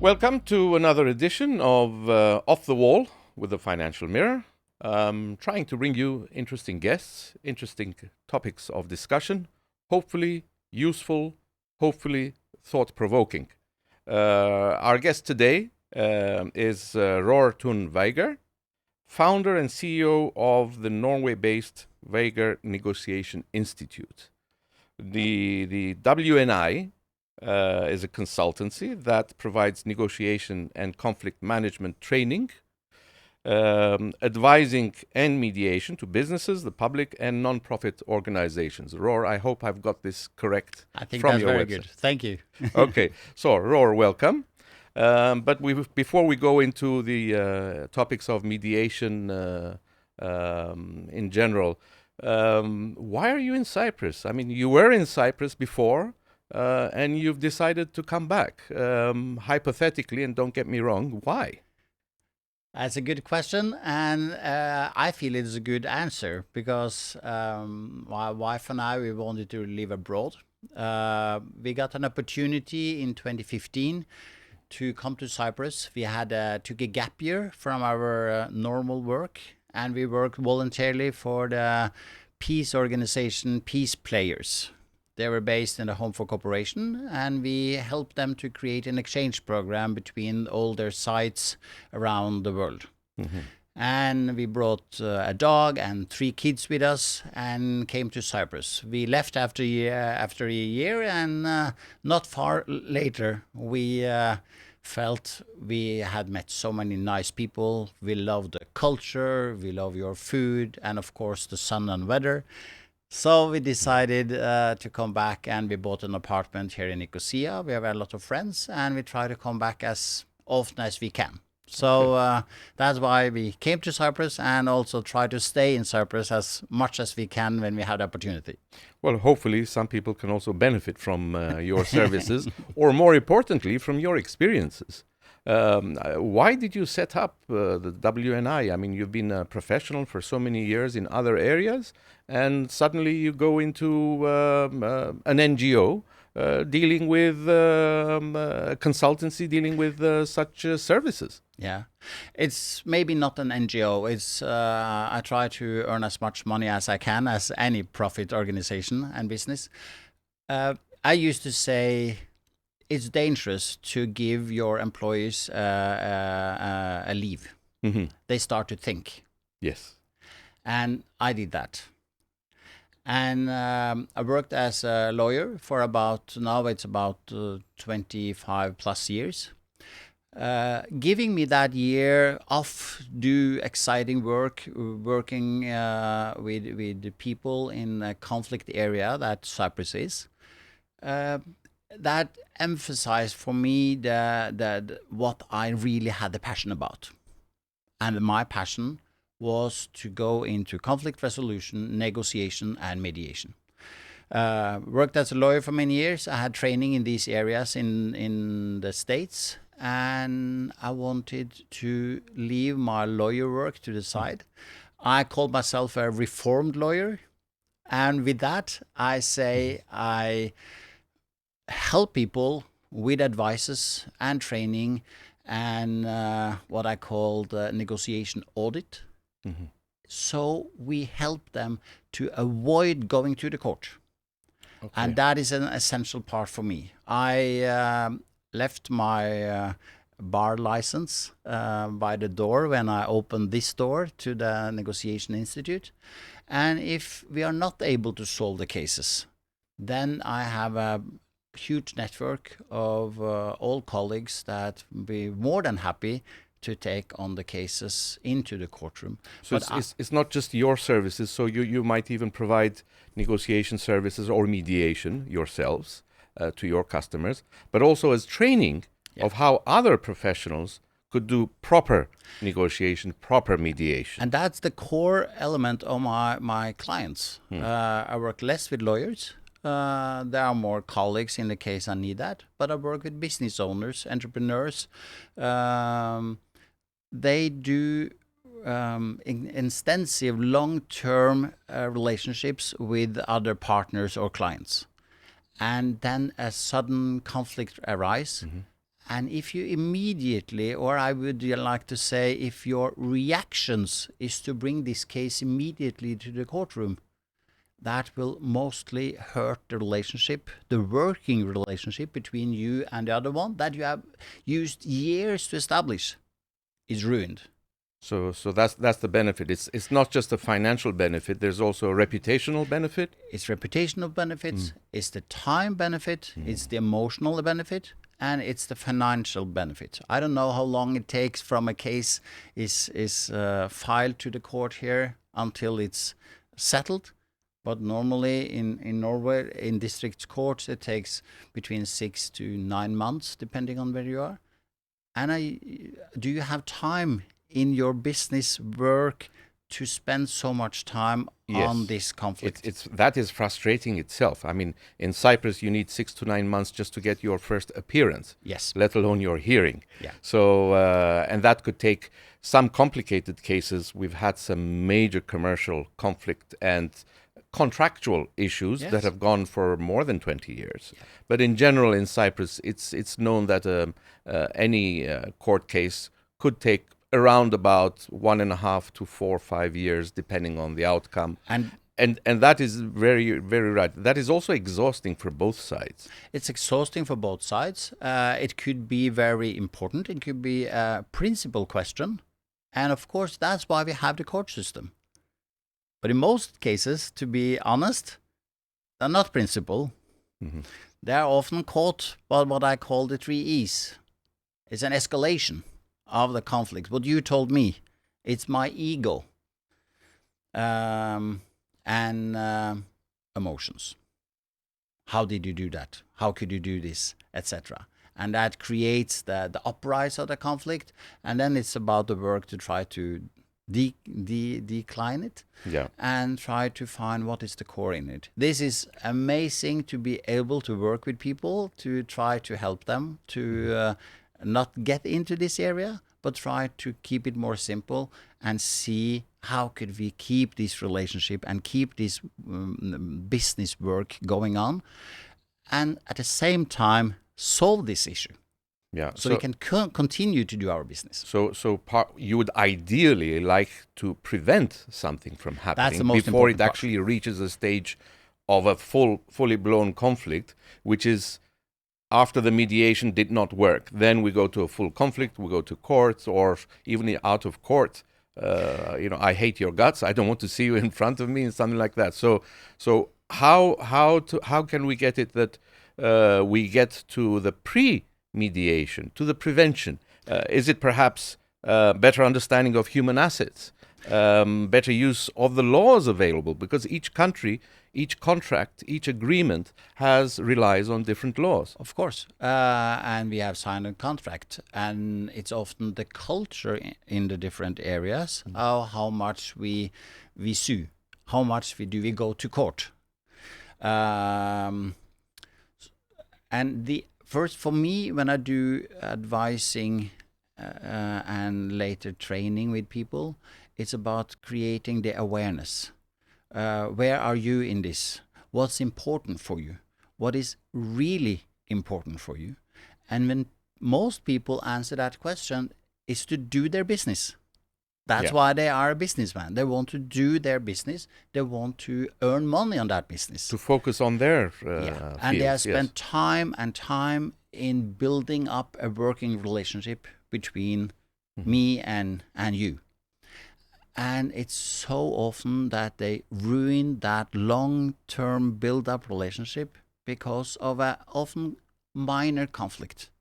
Welcome to another edition of Off the Wall with the Financial Mirror. Trying to bring you interesting guests, interesting topics of discussion, hopefully useful, hopefully thought-provoking. Our guest today is Roar Thun Wægger, founder and CEO of the Norway-based Wægger Negotiation Institute. The WNI is a consultancy that provides negotiation and conflict management training, advising and mediation to businesses, the public, and non-profit organizations. Roar, I hope I've got this correct. I think from that's your very website. good. Thank you. Okay, so Roar, welcome. But before we go into the topics of mediation in general, why are you in Cyprus? I mean, you were in Cyprus before, and you've decided to come back. Hypothetically, and don't get me wrong, why? That's a good question, and I feel it's a good answer because my wife and I, we wanted to live abroad. We got an opportunity in 2015 to come to Cyprus. We took a gap year from our normal work, and we worked voluntarily for the peace organization Peace Players. They were based in the Home for Cooperation, and we helped them to create an exchange program between all their sites around the world. Mm-hmm. And we brought a dog and 3 kids with us and came to Cyprus. We left after a year, and not far later, we felt we had met so many nice people. We love the culture, we love your food, and of course the sun and weather. So we decided to come back, and we bought an apartment here in Nicosia. We have a lot of friends, and we try to come back as often as we can. So that's why we came to Cyprus, and also try to stay in Cyprus as much as we can when we have the opportunity. Well, hopefully some people can also benefit from your services, or more importantly, from your experiences. Why did you set up the WNI? I mean, you've been a professional for so many years in other areas, and suddenly you go into an NGO dealing with a consultancy dealing with such services. Yeah, it's maybe not an NGO. It's I try to earn as much money as I can, as any profit organization and business. I used to say it's dangerous to give your employees a leave. Mm-hmm. They start to think. Yes. And I did that. And I worked as a lawyer for about 25 plus years. Giving me that year off, do exciting work, working with the people in a conflict area that Cyprus is. That emphasized for me what I really had the passion about. And my passion was to go into conflict resolution, negotiation, and mediation. Worked as a lawyer for many years. I had training in these areas in the States, and I wanted to leave my lawyer work to the side. I called myself a reformed lawyer, and with that, I say I help people with advices and training and what I call the negotiation audit. Mm-hmm. So we help them to avoid going to the court. Okay. And that is an essential part for me. I left my bar license by the door when I opened this door to the Negotiation Institute. And if we are not able to solve the cases, then I have a huge network of all colleagues that will be more than happy to take on the cases into the courtroom. So it's not just your services, so you might even provide negotiation services or mediation yourselves to your customers, but also as training of how other professionals could do proper negotiation, proper mediation. And that's the core element of my clients. I work less with lawyers. There are more colleagues in the case I need that, but I work with business owners, entrepreneurs. They do extensive long-term relationships with other partners or clients. And then a sudden conflict arises, And if you immediately, or I would like to say, if your reactions is to bring this case immediately to the courtroom, that will mostly hurt the relationship, the working relationship between you and the other one that you have used years to establish is ruined. So that's the benefit. It's not just a financial benefit. There's also a reputational benefit. It's reputational benefits. It's the time benefit. It's the emotional benefit. And it's the financial benefit. I don't know how long it takes from a case is filed to the court here until it's settled. But normally in Norway, in district courts, it takes between 6 to 9 months, depending on where you are. And do you have time in your business work to spend so much time on this conflict? That is frustrating itself. I mean, in Cyprus, you need 6 to 9 months just to get your first appearance. Yes. Let alone your hearing. Yeah. So, and that could take some complicated cases. We've had some major commercial conflict and contractual issues that have gone for more than 20 years. Yeah. But in general, in Cyprus, it's known that any court case could take around about 1.5 to 4 or 5 years, depending on the outcome. And that is very, very right. That is also exhausting for both sides. It's exhausting for both sides. It could be very important. It could be a principal question. And of course, that's why we have the court system. But in most cases, to be honest, they're not principal. They're often caught by what I call the 3 E's. It's an escalation of the conflict. What you told me, it's my ego and emotions. How did you do that? How could you do this, etc.? And that creates the uprise of the conflict. And then it's about the work to try to decline it, and try to find what is the core in it. This is amazing to be able to work with people, to try to help them to not get into this area, but try to keep it more simple and see how could we keep this relationship and keep this business work going on, and at the same time solve this issue. Yeah. So we can continue to do our business. So you would ideally like to prevent something from happening before it actually reaches a stage of a fully blown conflict, which is after the mediation did not work. Then we go to a full conflict, we go to court, or even out of court. I hate your guts. I don't want to see you in front of me, and something like that. So how can we get it that we get to the mediation, to the prevention? Is it perhaps better understanding of human assets, better use of the laws available? Because each country, each contract, each agreement relies on different laws. Of course, and we have signed a contract, and it's often the culture in the different areas, how much we sue, how much do we go to court. And first, for me, when I do advising and later training with people, it's about creating the awareness. Where are you in this? What's important for you? What is really important for you? And when most people answer that question, is to do their business. That's why they are a businessman. They want to do their business. They want to earn money on that business. To focus on their and they have spent time and time in building up a working relationship between me and you. And it's so often that they ruin that long-term build-up relationship because of a often minor conflict.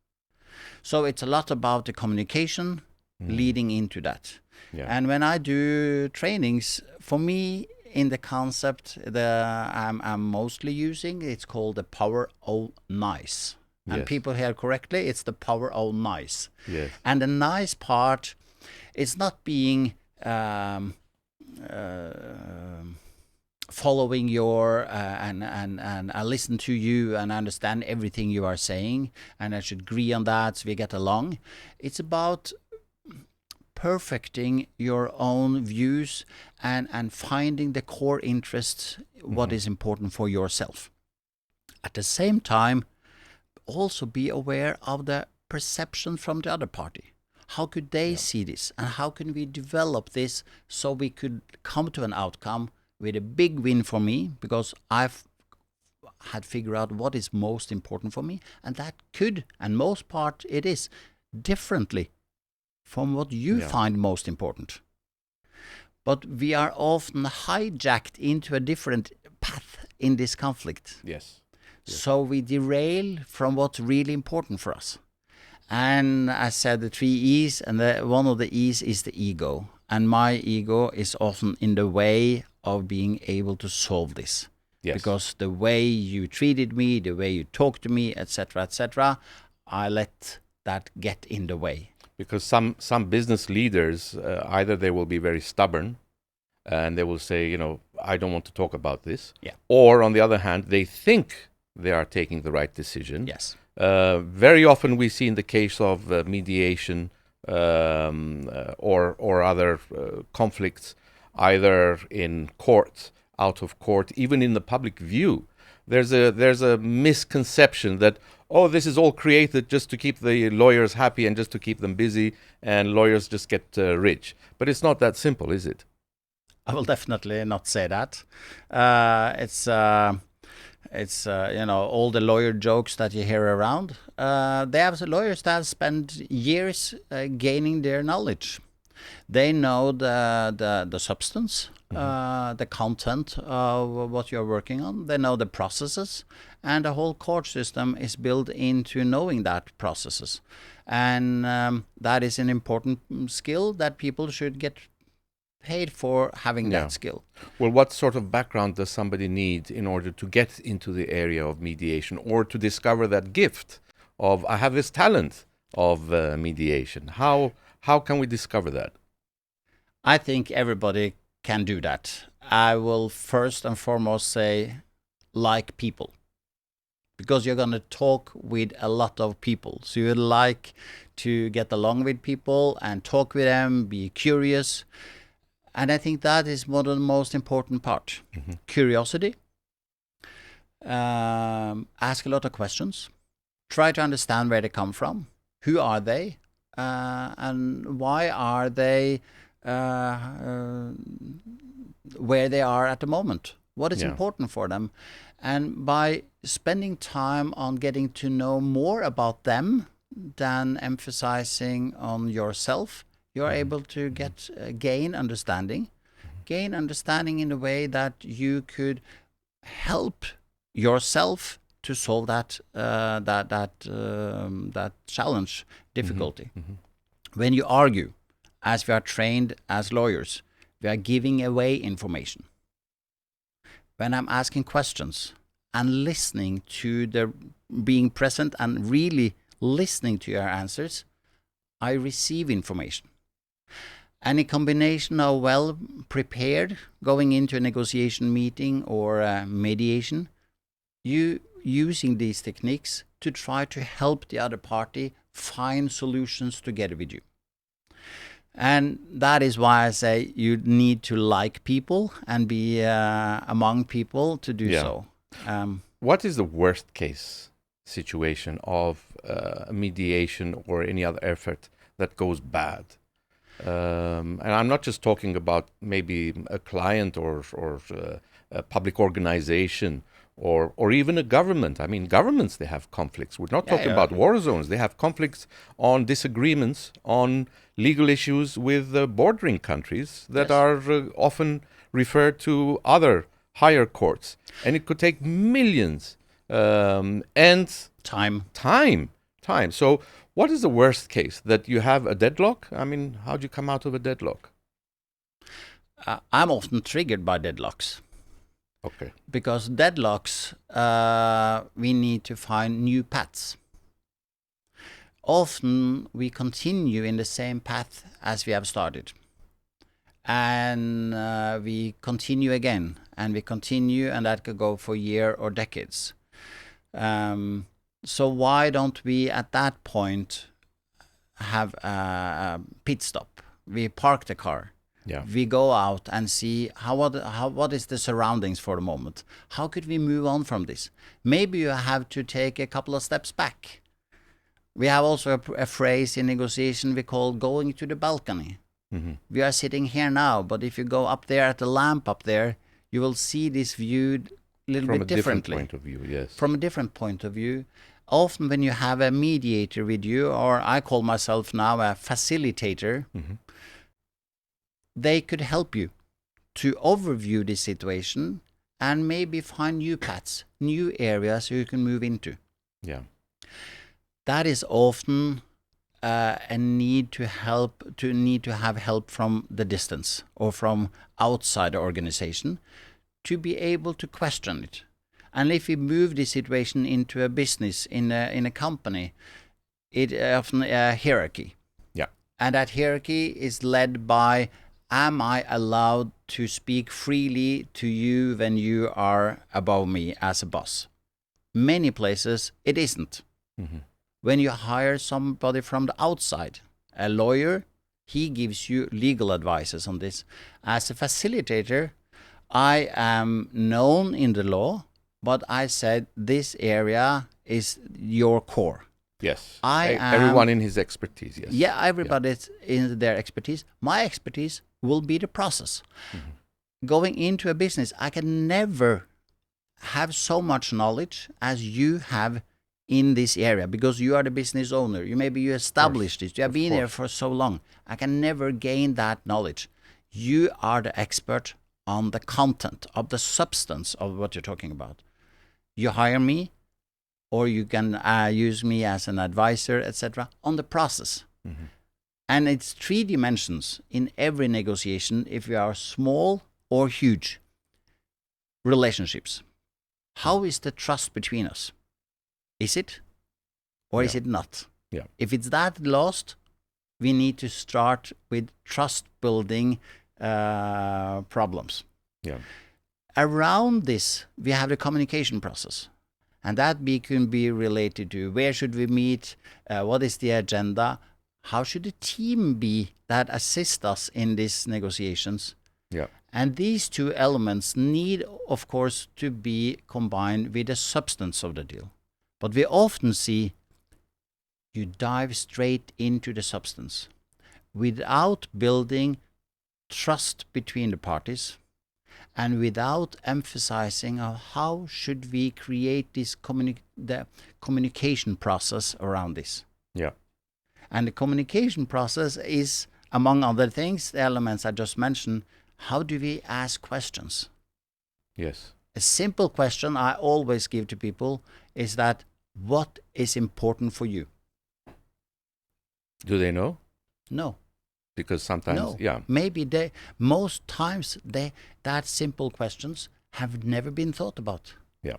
So it's a lot about the communication leading into that. Yeah. And when I do trainings, for me, in the concept that I'm mostly using, it's called the power of nice. And people hear correctly, it's the power of nice. Yes. And the nice part is not being following your and I listen to you and understand everything you are saying, and I should agree on that so we get along. It's about perfecting your own views and finding the core interests, what is important for yourself. At the same time, also be aware of the perception from the other party? How could they see this? And how can we develop this so we could come to an outcome with a big win for me, because I've had figured out what is most important for me, and that could, and most part it is, differently from what you find most important. But we are often hijacked into a different path in this conflict. Yes. So we derail from what's really important for us. And I said the 3 E's, and one of the E's is the ego. And my ego is often in the way of being able to solve this. Yes. Because the way you treated me, the way you talked to me, etc., I let that get in the way. Because some business leaders, either they will be very stubborn and they will say, you know, I don't want to talk about this. Yeah. Or on the other hand, they think they are taking the right decision. Yes. Very often we see in the case of mediation or other conflicts, either in court, out of court, even in the public view, there's a misconception that, oh, this is all created just to keep the lawyers happy and just to keep them busy, and lawyers just get rich. But it's not that simple, is it? I will definitely not say that. It's you know, all the lawyer jokes that you hear around. They have lawyers that spend years gaining their knowledge. They know the substance, the content of what you're working on. They know the processes, and the whole court system is built into knowing that processes. And that is an important skill that people should get paid for having that skill. Well, what sort of background does somebody need in order to get into the area of mediation, or to discover that gift of, I have this talent of mediation? How can we discover that? I think everybody can do that. I will first and foremost say, like people, because you're going to talk with a lot of people. So you like to get along with people and talk with them, be curious. And I think that is one of the most important part. Mm-hmm. Curiosity. Ask a lot of questions. Try to understand where they come from. Who are they? And why are they where they are at the moment? What is important for them? And by spending time on getting to know more about them than emphasizing on yourself, you're able to gain understanding in a way that you could help yourself to solve that challenge, difficulty. Mm-hmm. When you argue, as we are trained as lawyers, we are giving away information. When I'm asking questions and listening to being present and really listening to your answers, I receive information. And a combination of well prepared going into a negotiation meeting or a mediation, you using these techniques to try to help the other party find solutions together with you. And that is why I say you need to like people and be among people to do so. What is the worst case situation of a mediation or any other effort that goes bad? And I'm not just talking about maybe a client or a public organization or even a government. I mean, governments, they have conflicts. We're not talking about war zones. They have conflicts on disagreements, on legal issues with bordering countries that are often referred to other higher courts. And it could take millions and time. So what is the worst case? That you have a deadlock? I mean, how do you come out of a deadlock? I'm often triggered by deadlocks. Okay. Because deadlocks, we need to find new paths. Often we continue in the same path as we have started. And we continue again, and we continue, and that could go for years or decades. So why don't we at that point have a pit stop? We park the car. Yeah. We go out and see what is the surroundings for the moment. How could we move on from this? Maybe you have to take a couple of steps back. We have also a phrase in negotiation we call going to the balcony. Mm-hmm. We are sitting here now, but if you go up there at the lamp up there, you will see this viewed a little bit differently. From a different point of view, yes. From a different point of view. Often when you have a mediator with you, or I call myself now a facilitator, Mm-hmm. they could help you to overview this situation and maybe find new paths, new areas you can move into. Yeah. That is often a need to have help from the distance or from outside the organization to be able to question it. And if we move this situation into a business in a company, it often a hierarchy. Yeah. And that hierarchy is led by, am I allowed to speak freely to you when you are above me as a boss? Many places it isn't. Mm-hmm. When you hire somebody from the outside, a lawyer, he gives you legal advices on this. As a facilitator, I am known in the law, but I said this area is your core. Yes. I am, everyone in his expertise, yes. Yeah, everybody's in their expertise. My expertise will be the process. Mm-hmm. Going into a business, I can never have so much knowledge as you have in this area, because you are the business owner. You established this. You have been there for so long. I can never gain that knowledge. You are the expert on the content of the substance of what you're talking about. You hire me, or you can use me as an advisor, etc., on the process. Mm-hmm. And it's 3 dimensions in every negotiation, if you are small or huge. Relationships. How is the trust between us? Is it? Or is it not? Yeah. If it's that lost, we need to start with trust building problems. Yeah. Around this, we have the communication process. And that can be related to where should we meet, what is the agenda, how should the team be that assist us in these negotiations. Yeah. And these 2 elements need, of course, to be combined with the substance of the deal. But we often see you dive straight into the substance without building trust between the parties and without emphasizing how should we create this the communication process around this. Yeah. And the communication process is, among other things, the elements I just mentioned, how do we ask questions? Yes. A simple question I always give to people is that, what is important for you? Do they know? No. Because sometimes, No. yeah. Maybe most times that simple questions have never been thought about. Yeah.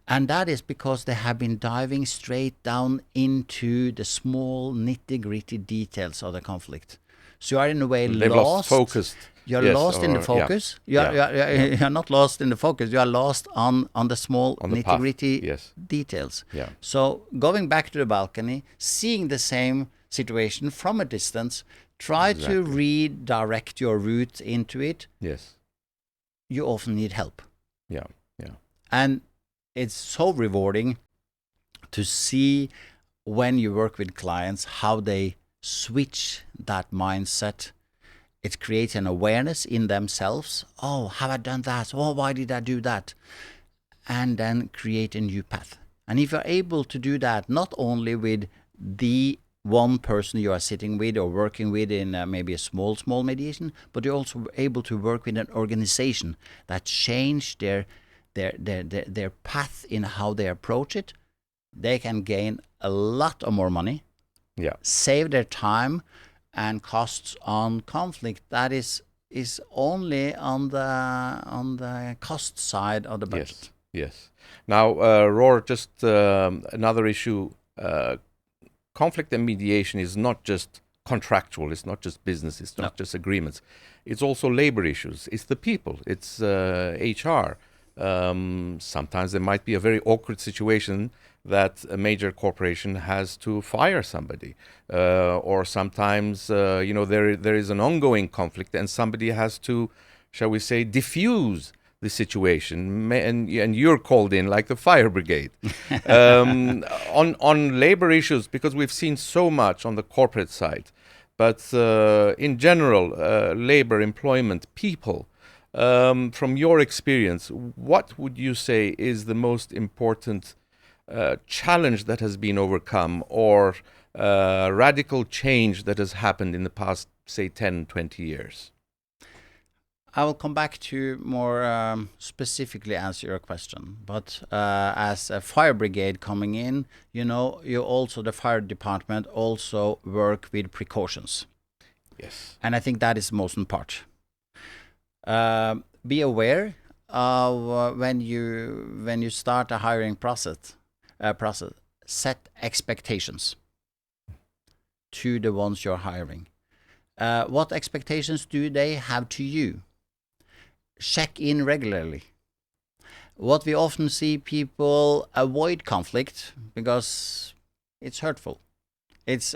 And that is because they have been diving straight down into the small nitty-gritty details of the conflict. So you are in a way They've lost focus. You're lost in the focus. Yeah. You're not lost in the focus. You are lost on the small nitty-gritty details. Yeah. So going back to the balcony, seeing the same situation from a distance, try to redirect your route into it. Yes. You often need help. Yeah. Yeah. And it's so rewarding to see when you work with clients how they switch that mindset. It creates an awareness in themselves. Oh, have I done that? Oh, why did I do that? And then create a new path. And if you're able to do that, not only with the one person you are sitting with or working with in maybe a small mediation, but you're also able to work with an organization that change their path in how they approach it, they can gain a lot of more money, save their time and costs on conflict. That is only on the cost side of the budget. Yes. Now, Roar, just another issue. Conflict and mediation is not just contractual. It's not just business. It's not just agreements. It's also labor issues. It's the people. It's HR. Sometimes there might be a very awkward situation that a major corporation has to fire somebody, or sometimes there is an ongoing conflict and somebody has to, shall we say, diffuse the situation, and you're called in like the fire brigade on labor issues, because we've seen so much on the corporate side, but in general, labor, employment, people. From your experience, what would you say is the most important challenge that has been overcome, or radical change that has happened in the past, say, 10, 20 years? I will come back to more specifically answer your question. But as a fire brigade coming in, the fire department also work with precautions. Yes. And I think that is the most important. Be aware of when you start a hiring process, set expectations to the ones you're hiring. What expectations do they have to you? Check in regularly. What we often see, people avoid conflict because it's hurtful. It's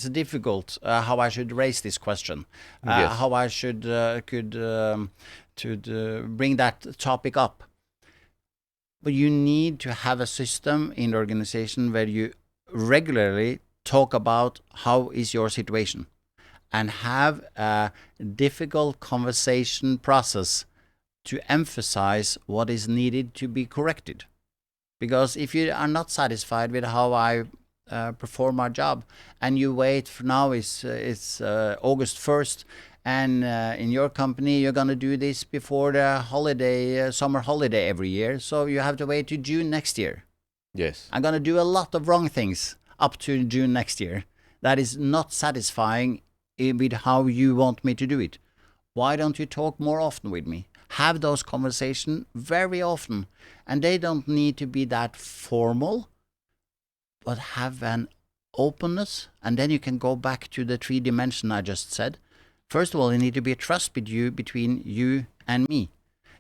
difficult how I should raise this question, Yes. how I should bring that topic up. But you need to have a system in the organization where you regularly talk about how is your situation, and have a difficult conversation process to emphasize what is needed to be corrected. Because if you are not satisfied with how I perform my job, and you wait for now it's August 1st, and in your company you're going to do this before the holiday, summer holiday every year, so you have to wait to June next year. Yes. I'm going to do a lot of wrong things up to June next year. That is not satisfying with how you want me to do it. Why don't you talk more often with me? Have those conversations very often. And they don't need to be that formal, but have an openness. And then you can go back to the 3 dimensions I just said. First of all, there need to be a trust between you and me.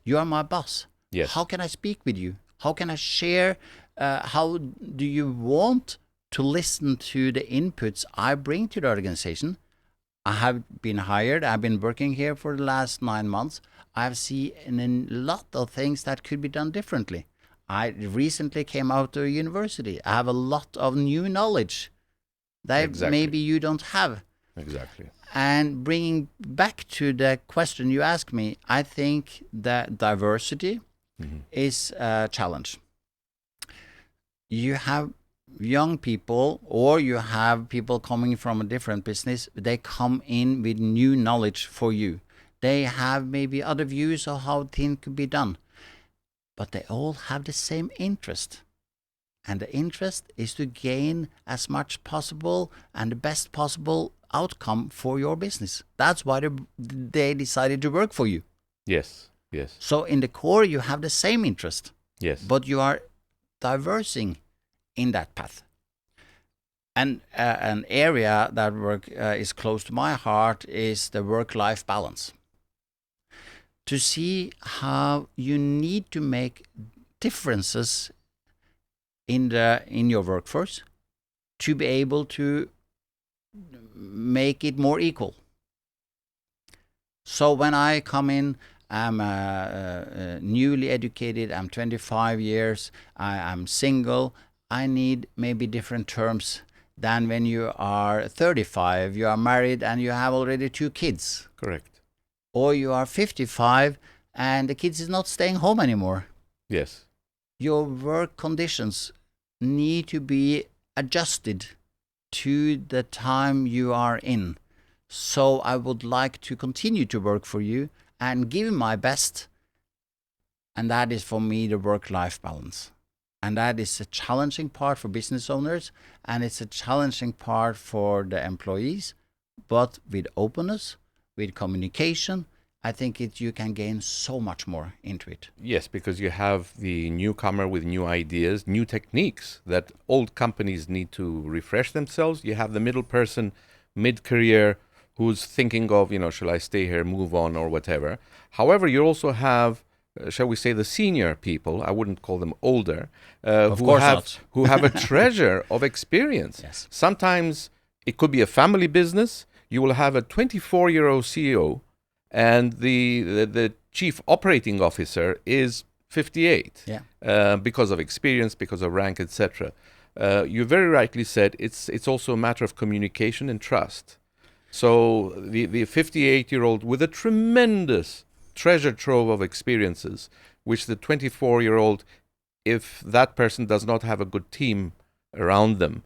You are my boss. Yes. How can I speak with you? How can I share? How do you want to listen to the inputs I bring to the organization? I have been hired. I've been working here for the last 9 months. I've seen a lot of things that could be done differently. I recently came out of university. I have a lot of new knowledge that Exactly. maybe you don't have. Exactly. And bringing back to the question you asked me, I think that diversity is a challenge. You have young people, or you have people coming from a different business. They come in with new knowledge for you. They have maybe other views of how things could be done, but they all have the same interest. And the interest is to gain as much possible and the best possible outcome for your business. That's why they decided to work for you. Yes. Yes. So in the core, you have the same interest. Yes. But you are diversing in that path. And an area that is close to my heart is the work-life balance. To see how you need to make differences in your workforce to be able to make it more equal. So when I come in, I'm newly educated, I'm 25 years, I'm single, I need maybe different terms than when you are 35, you are married and you have already 2 kids. Correct. Or you are 55 and the kids is not staying home anymore. Yes. Your work conditions need to be adjusted to the time you are in. So I would like to continue to work for you and give my best. And that is for me the work-life balance. And that is a challenging part for business owners, and it's a challenging part for the employees. But with openness, with communication, I think you can gain so much more into it. Yes, because you have the newcomer with new ideas, new techniques that old companies need to refresh themselves. You have the middle person, mid-career, who's thinking of, shall I stay here, move on, or whatever. However, you also have, shall we say, the senior people, I wouldn't call them older, who have a treasure of experience. Yes. Sometimes it could be a family business. You will have a 24-year-old CEO, and the chief operating officer is 58. Yeah. Because of experience, because of rank, etc. You very rightly said it's also a matter of communication and trust. So the 58-year-old with a tremendous treasure trove of experiences, which the 24-year-old, if that person does not have a good team around them,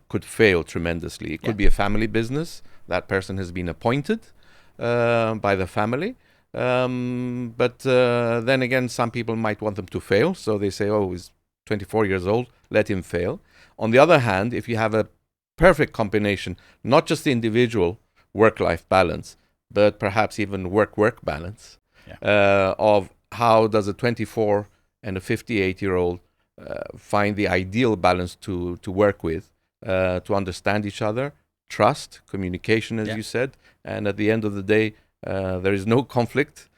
could fail tremendously. It could be a family business. That person has been appointed by the family. But then again, some people might want them to fail. So they say, oh, he's 24 years old, let him fail. On the other hand, if you have a perfect combination, not just the individual work-life balance, but perhaps even work-work balance, of how does a 24 and a 58-year-old find the ideal balance to work with, to understand each other, trust, communication, as you said, and at the end of the day, there is no conflict,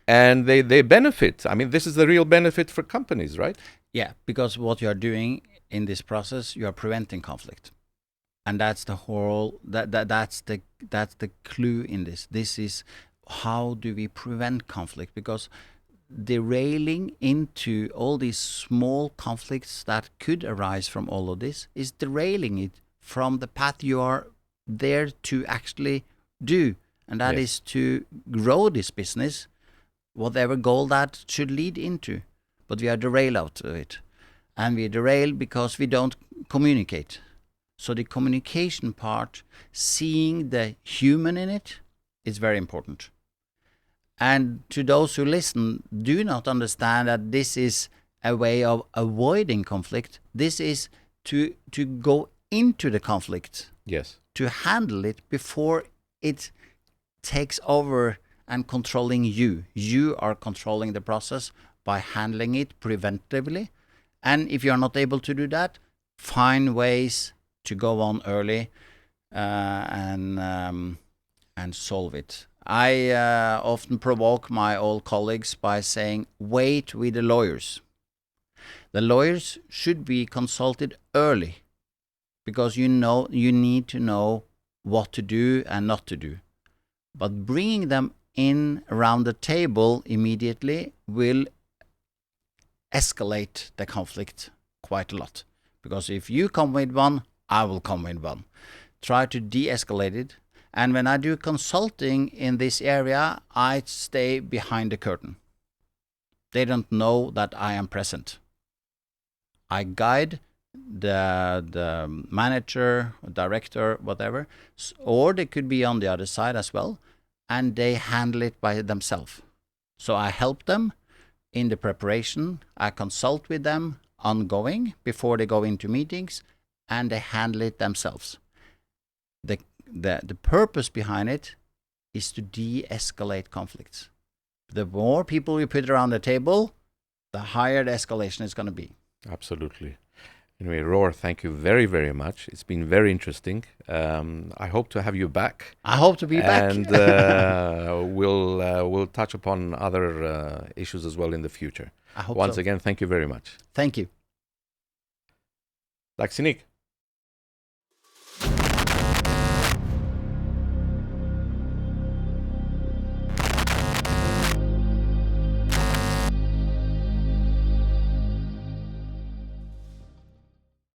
and they benefit. I mean, this is the real benefit for companies, right? Yeah, because what you are doing in this process, you are preventing conflict, and that's the whole. That's the clue in this. This is how do we prevent conflict, because derailing into all these small conflicts that could arise from all of this is derailing it from the path you are there to actually do, and that is to grow this business, whatever goal that should lead into. But we are derailed out of it, and we derail because we don't communicate. So the communication part, seeing the human in it, is very important. And to those who listen, do not understand that this is a way of avoiding conflict. This is to go into the conflict. Yes. To handle it before it takes over and controlling you. You are controlling the process by handling it preventively. And if you're not able to do that, find ways to go on early and solve it. I often provoke my old colleagues by saying, wait with the lawyers. The lawyers should be consulted early, because you need to know what to do and not to do. But bringing them in around the table immediately will escalate the conflict quite a lot. Because if you come with one, I will come with one. Try to de-escalate it. And when I do consulting in this area, I stay behind the curtain. They don't know that I am present. I guide the manager, director, whatever, or they could be on the other side as well, and they handle it by themselves. So I help them in the preparation. I consult with them ongoing before they go into meetings, and they handle it themselves. The purpose behind it is to de-escalate conflicts. The more people we put around the table, the higher the escalation is going to be. Absolutely. Anyway, Roar, thank you very, very much. It's been very interesting. I hope to have you back. I hope to be back. And we'll touch upon other issues as well in the future. I hope Once so. again, thank you very much. Thank you. Tack så mycket.